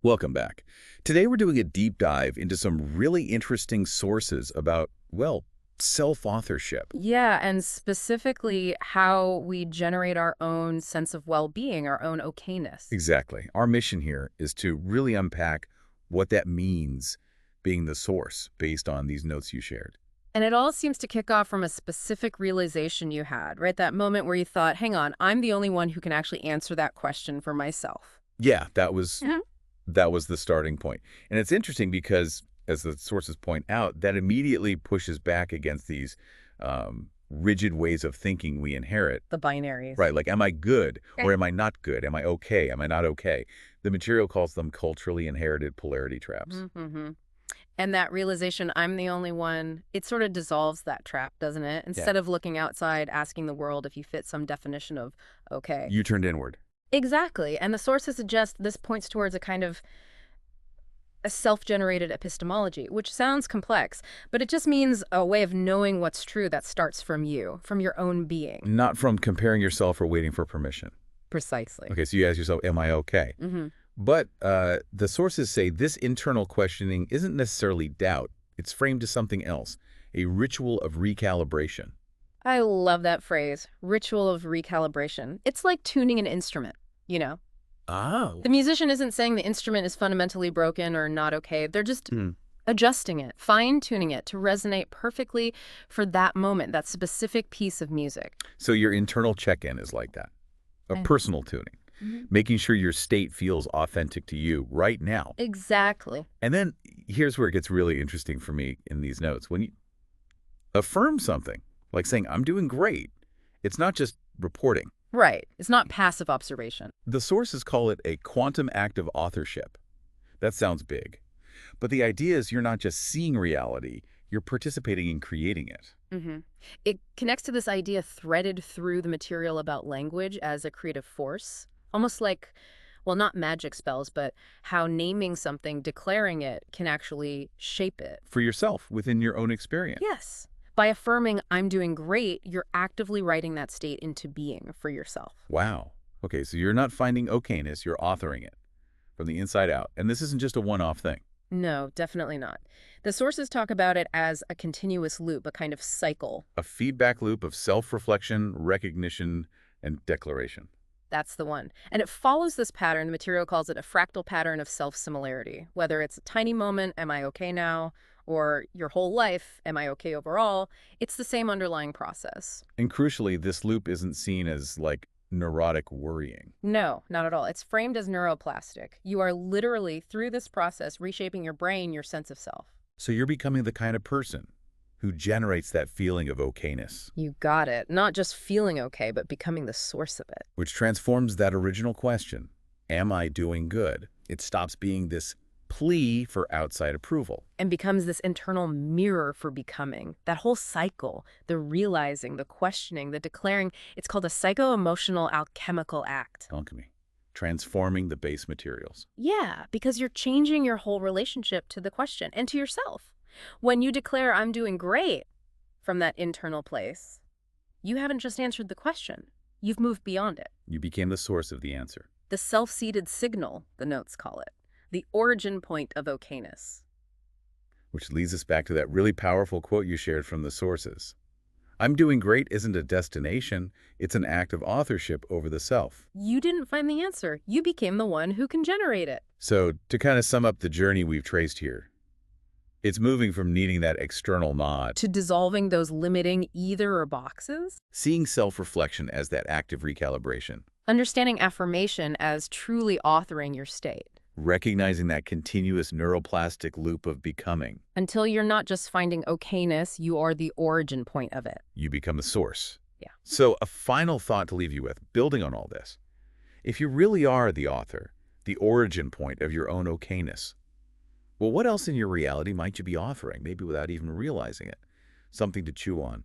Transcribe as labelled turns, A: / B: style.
A: Welcome back. Today we're doing a deep dive into some really interesting sources about, well, self-authorship.
B: Yeah, and specifically how we generate our own sense of well-being, our own okayness.
A: Exactly. Our mission here is to really unpack what that means being the source based on these notes you shared.
B: And it all seems to kick off from a specific realization you had, right? That moment where you thought, hang on, I'm the only one who can actually answer that question for myself.
A: Yeah, that was
B: Mhm.
A: that was the starting point. And it's interesting because, as the sources point out, that immediately pushes back against these rigid ways of thinking we inherit.
B: The binaries.
A: Right, like, am I good or
B: Okay.
A: am I not good? Am I okay? Am I not okay? The material calls them culturally inherited polarity traps.
B: Mm-hmm. And that realization, I'm the only one, it sort of dissolves that trap, doesn't it?
A: Yeah.
B: Instead of looking outside, asking the world if you fit some definition of okay.
A: You turned inward.
B: Exactly. And the sources suggest this points towards a kind of a self-generated epistemology, which sounds complex, but it just means a way of knowing what's true that starts from you, from your own being.
A: Not from comparing yourself or waiting for permission.
B: Precisely.
A: Okay, so you ask yourself, am I okay?
B: Hmm.
A: But the sources say this internal questioning isn't necessarily doubt. It's framed as something else, a ritual of recalibration.
B: I love that phrase, ritual of recalibration. It's like tuning an instrument, you know?
A: Oh.
B: The musician isn't saying the instrument is fundamentally broken or not okay. They're just
A: Hmm.
B: adjusting it, fine-tuning it to resonate perfectly for that moment, that specific piece of music.
A: So your internal check-in is like that, a
B: I-
A: personal tuning,
B: Mhm.
A: making sure your state feels authentic to you right now.
B: Exactly.
A: And then here's where it gets really interesting for me in these notes. When you affirm something, like saying, I'm doing great, it's not just reporting.
B: Right. It's not passive observation.
A: The sources call it a quantum act of authorship. That sounds big. But the idea is you're not just seeing reality, you're participating in creating it.
B: Hmm. It connects to this idea threaded through the material about language as a creative force, almost like, well, not magic spells, but how naming something, declaring it, can actually shape it.
A: For yourself, within your own experience.
B: Yes. By affirming, I'm doing great, you're actively writing that state into being for yourself.
A: Wow. Okay, so you're not finding okayness, you're authoring it from the inside out. And this isn't just a one-off thing.
B: No, definitely not. The sources talk about it as a continuous loop, a kind of cycle.
A: A feedback loop of self-reflection, recognition, and declaration.
B: That's the one. And it follows this pattern. The material calls it a fractal pattern of self-similarity. Whether it's a tiny moment, am I okay now? Or your whole life, am I okay overall? It's the same underlying process.
A: And crucially, this loop isn't seen as, like, neurotic worrying.
B: No, not at all. It's framed as neuroplastic. You are literally, through this process, reshaping your brain, your sense of self.
A: So you're becoming the kind of person who generates that feeling of okayness,
B: You got it. Not just feeling okay, but becoming the source of it.
A: which transforms that original question, am I doing good? It stops being this plea for outside approval.
B: And becomes this internal mirror for becoming. That whole cycle, the realizing, the questioning, the declaring, it's called a psycho-emotional alchemical act.
A: Alchemy, transforming the base materials.
B: Yeah, because you're changing your whole relationship to the question and to yourself. When you declare, I'm doing great, from that internal place, you haven't just answered the question. You've moved beyond it.
A: You became the source of the answer.
B: The self-seeded signal, the notes call it. The origin point of okayness.
A: Which leads us back to that really powerful quote you shared from the sources. I'm doing great isn't a destination, it's an act of authorship over the self.
B: You didn't find the answer. You became the one who can generate it.
A: So, to kind of sum up the journey we've traced here, it's moving from needing that external nod,
B: To dissolving those limiting either or boxes.
A: seeing self-reflection as that active recalibration,
B: Understanding affirmation as truly authoring your state.
A: recognizing that continuous neuroplastic loop of becoming.
B: Until you're not just finding okayness, you are the origin point of it.
A: You become the source.
B: Yeah.
A: So, a final thought to leave you with, building on all this. If you really are the author, the origin point of your own okayness, well, what else in your reality might you be offering, maybe without even realizing it? Something to chew on,